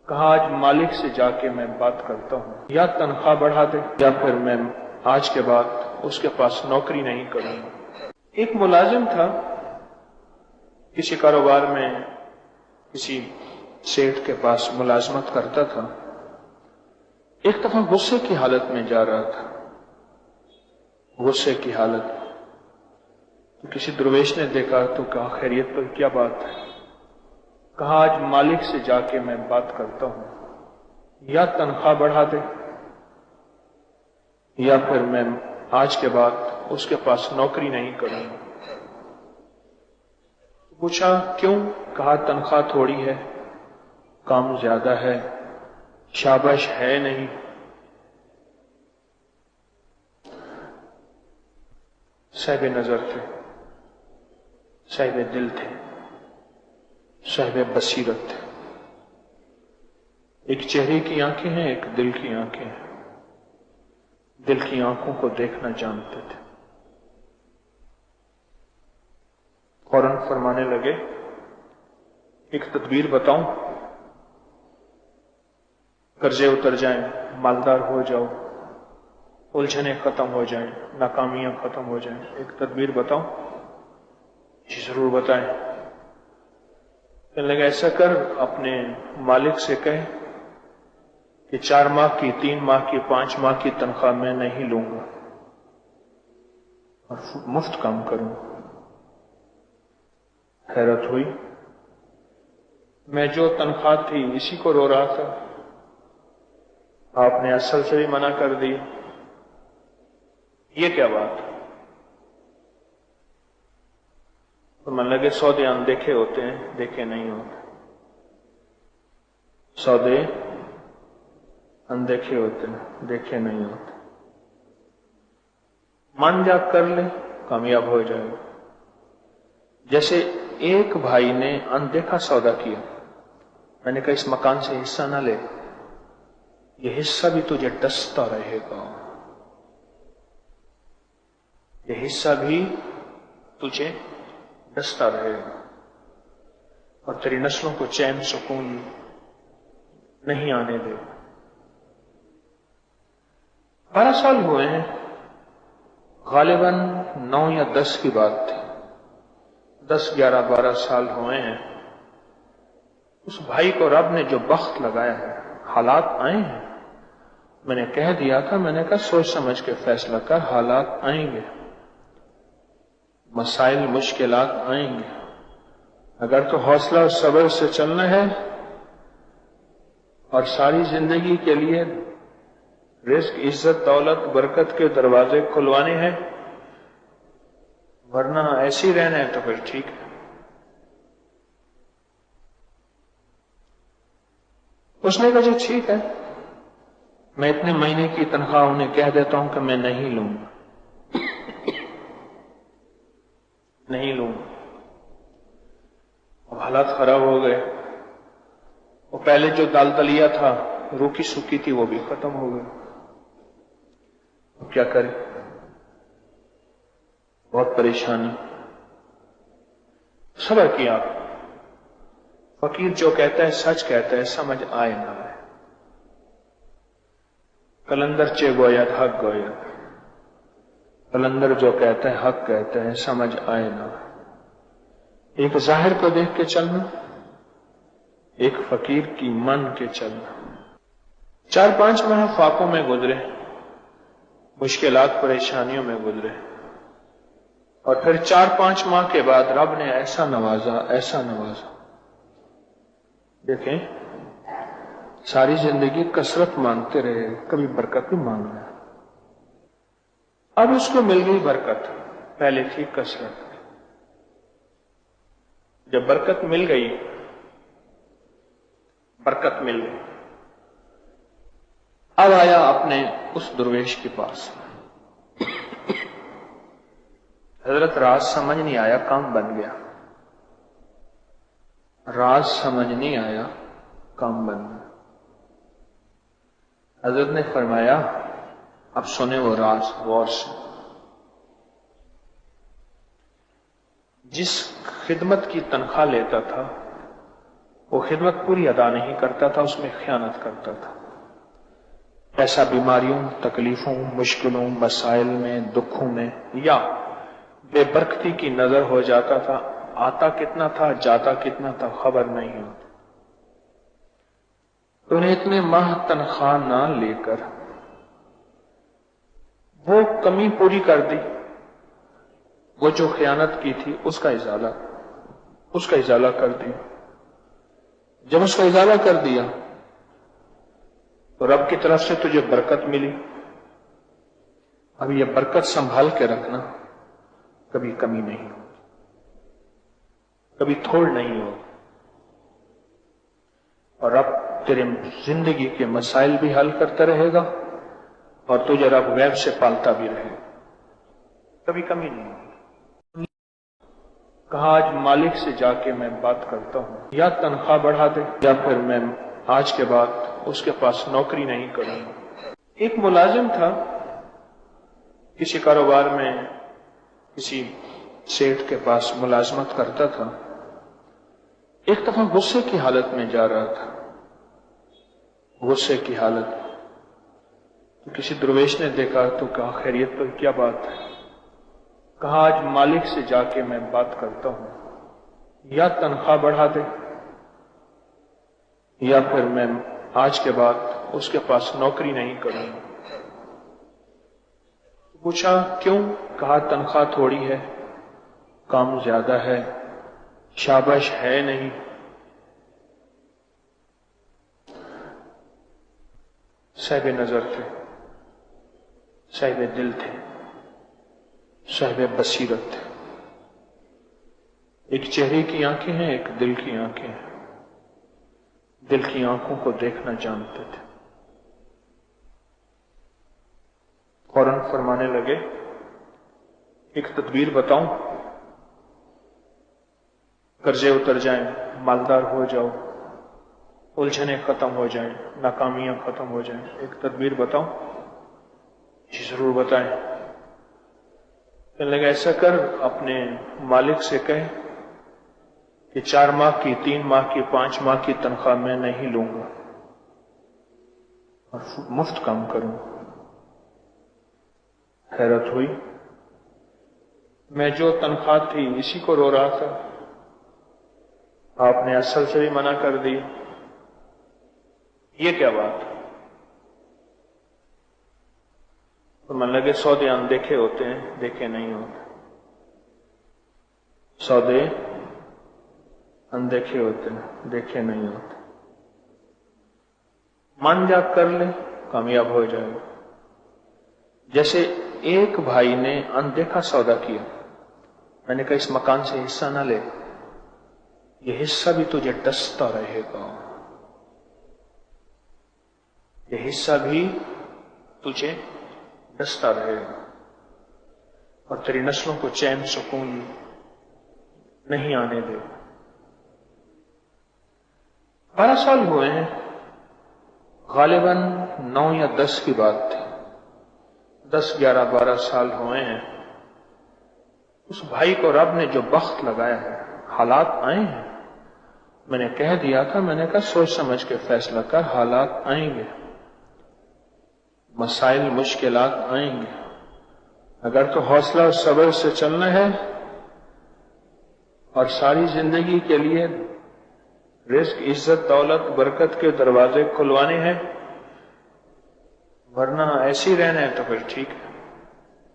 کہا آج مالک سے جا کے میں بات کرتا ہوں، یا تنخواہ بڑھا دے یا پھر میں آج کے بعد اس کے پاس نوکری نہیں کروں گا۔ ایک ملازم تھا، کسی کاروبار میں کسی سیٹھ کے پاس ملازمت کرتا تھا۔ ایک دفعہ غصے کی حالت میں جا رہا تھا، غصے کی حالت۔ تو کسی درویش نے دیکھا تو کہا خیریت پر کیا بات ہے؟ کہا آج مالک سے جا کے میں بات کرتا ہوں، یا تنخواہ بڑھا دے یا پھر میں آج کے بعد اس کے پاس نوکری نہیں کروں گا۔ پوچھا کیوں؟ کہا تنخواہ تھوڑی ہے، کام زیادہ ہے، شاباش ہے نہیں۔ صاحب نظر تھے، صاحب دل تھے، صاحب بصیرت تھے۔ ایک چہرے کی آنکھیں ہیں، ایک دل کی آنکھیں ہیں۔ دل کی آنکھوں کو دیکھنا جانتے تھے۔ فوراً فرمانے لگے ایک تدبیر بتاؤں، قرضے اتر جائیں، مالدار ہو جاؤ، الجھنیں ختم ہو جائیں، ناکامیاں ختم ہو جائیں، ایک تدبیر بتاؤں؟ جی ضرور بتائیں۔ کہنے لگا ایسا کر، اپنے مالک سے کہے کہ 4 ماہ کی، 3 ماہ کی، 5 ماہ کی تنخواہ میں نہیں لوں گا اور مفت کام کروں۔ حیرت ہوئی، میں جو تنخواہ تھی اسی کو رو رہا تھا، آپ نے اصل سے بھی منع کر دی، یہ کیا بات؟ تو من لگے سودے اندیکھے ہوتے ہیں، دیکھے نہیں ہوتے۔ سودے اندیکھے ہوتے ہیں، دیکھے نہیں ہوتے۔ من جا کر لے، کامیاب ہو جائے۔ جیسے ایک بھائی نے اندیکھا سودا کیا، میں نے کہا اس مکان سے حصہ نہ لے، یہ حصہ بھی تجھے ڈستا رہے گا، یہ حصہ بھی تجھے ڈستا رہے گا اور تیری نسلوں کو چین سکون نہیں آنے دے گا۔ 12 سال ہوئے ہیں، غالباً 9 یا 10 کی بات تھی، 10، 11، 12 سال ہوئے ہیں۔ اس بھائی کو رب نے جو بخت لگایا ہے، حالات آئے ہیں، میں نے کہہ دیا تھا، میں نے کہا سوچ سمجھ کے فیصلہ کر، حالات آئیں گے، مسائل مشکلات آئیں گے، اگر تو حوصلہ اور صبر سے چلنا ہے اور ساری زندگی کے لیے رزق، عزت، دولت، برکت کے دروازے کھلوانے ہیں، ورنہ ایسے ہی رہنا ہے تو پھر ٹھیک ہے۔ اس نے کہا جی ٹھیک ہے، میں اتنے مہینے کی تنخواہ انہیں کہہ دیتا ہوں کہ میں نہیں لوں گا، نہیں لوں گا۔ اب حالات خراب ہو گئے، وہ پہلے جو دال دلیا تھا، روکی سوکی تھی، وہ بھی ختم ہو گئی۔ اب کیا کرے؟ بہت پریشانی۔ صبر کیا۔ فقیر جو کہتا ہے سچ کہتا ہے، سمجھ آئے نہ آئے۔ کلندر چے گوید حق گوید، کلندر جو کہتا ہے حق کہتا ہے، سمجھ آئے نہ آئے۔ ایک ظاہر کو دیکھ کے چلنا، ایک فقیر کی من کے چلنا۔ 4-5 ماہ فاقوں میں گزرے، مشکلات پریشانیوں میں گزرے، اور پھر 4-5 ماہ کے بعد رب نے ایسا نوازا، ایسا نوازا۔ دیکھیں، ساری زندگی کثرت مانگتے رہے، کبھی برکت بھی مانگنا۔ اب اس کو مل گئی برکت، پہلے تھی کثرت۔ جب برکت مل گئی، برکت مل گئی، اب آیا اپنے اس درویش کے پاس۔ حضرت راز سمجھ نہیں آیا، کام بن گیا۔ راز سمجھ نہیں آیا، کام بن گیا۔ حضرت نے فرمایا اب سنیں وہ راز غور سے۔ جس خدمت کی تنخواہ لیتا تھا، وہ خدمت پوری ادا نہیں کرتا تھا، اس میں خیانت کرتا تھا۔ ایسا بیماریوں، تکلیفوں، مشکلوں، مسائل میں، دکھوں میں یا بے برکتی کی نظر ہو جاتا تھا، آتا کتنا تھا جاتا کتنا تھا خبر نہیں ہوتی۔ تو نے اتنے ماہ تنخواہ نہ لے کر وہ کمی پوری کر دی، وہ جو خیانت کی تھی اس کا ازالہ کر دیا۔ جب اس کا ازالہ کر دیا تو رب کی طرف سے تجھے برکت ملی۔ اب یہ برکت سنبھال کے رکھنا، کبھی کمی نہیں ہو، کبھی تھوڑ نہیں ہو، اور رب تیرے زندگی کے مسائل بھی حل کرتا رہے گا اور تجھے رب غیب سے پالتا بھی رہے گا، کبھی کمی نہیں ہو۔ کہا آج مالک سے جا کے میں بات کرتا ہوں، یا تنخواہ بڑھا دے یا پھر میں آج کے بعد اس کے پاس نوکری نہیں کروں گا۔ ایک ملازم تھا، کسی کاروبار میں کسی سیٹھ کے پاس ملازمت کرتا تھا۔ ایک دفعہ غصے کی حالت میں جا رہا تھا، غصے کی حالت، تو کسی درویش نے دیکھا تو کہا خیریت تو کیا بات ہے؟ کہا آج مالک سے جا کے میں بات کرتا ہوں، یا تنخواہ بڑھا دے یا پھر میں آج کے بعد اس کے پاس نوکری نہیں کروں گا۔ پوچھا کیوں؟ کہا تنخواہ تھوڑی ہے، کام زیادہ ہے، شاباش ہے نہیں۔ صاحب نظر تھے، صاحب دل تھے، صاحب بصیرت تھے۔ ایک چہرے کی آنکھیں ہیں، ایک دل کی آنکھیں ہیں، دل کی آنکھوں کو دیکھنا جانتے تھے۔ فوراً فرمانے لگے ایک تدبیر بتاؤں، قرضے اتر جائیں، مالدار ہو جاؤ، الجھنیں ختم ہو جائیں، ناکامیاں ختم ہو جائیں، ایک تدبیر بتاؤں؟ جی ضرور بتائیں۔ کہنے لگا ایسا کر، اپنے مالک سے کہے کہ 4 ماہ کی، 3 ماہ کی، 5 ماہ کی تنخواہ میں نہیں لوں گا اور مفت کام کروں۔ حیرت ہوئی، میں جو تنخواہ تھی اسی کو رو رہا تھا، آپ نے اصل سے بھی منع کر دی، یہ کیا بات؟ تو من لگے سودے اندیکھے ہوتے ہیں، دیکھے نہیں ہوتے، سودے اندیکھے ہوتے ہیں، دیکھے نہیں ہوتے۔ من جا کر لے، کامیاب ہو جائے گا۔ جیسے ایک بھائی نے اندیکھا سودا کیا، میں نے کہا اس مکان سے حصہ نہ لے، یہ حصہ بھی تجھے ڈستا رہے گا، یہ حصہ بھی تجھے ڈستا رہے گا اور تیری نسلوں کو چین سکون نہیں آنے دے گا۔ 12 سال ہوئے ہیں، غالباً 9 یا 10 کی بات تھی، 10، 11، 12 سال ہوئے ہیں۔ اس بھائی کو رب نے جو بخت لگایا ہے، حالات آئے ہیں، میں نے کہہ دیا تھا، میں نے کہا سوچ سمجھ کے فیصلہ کر، حالات آئیں گے، مسائل مشکلات آئیں گے، اگر تو حوصلہ اور صبر سے چلنا ہے اور ساری زندگی کے لیے رزق، عزت، دولت، برکت کے دروازے کھلوانے ہیں، ورنہ ایسے ہی رہنا ہے تو پھر ٹھیک ہے۔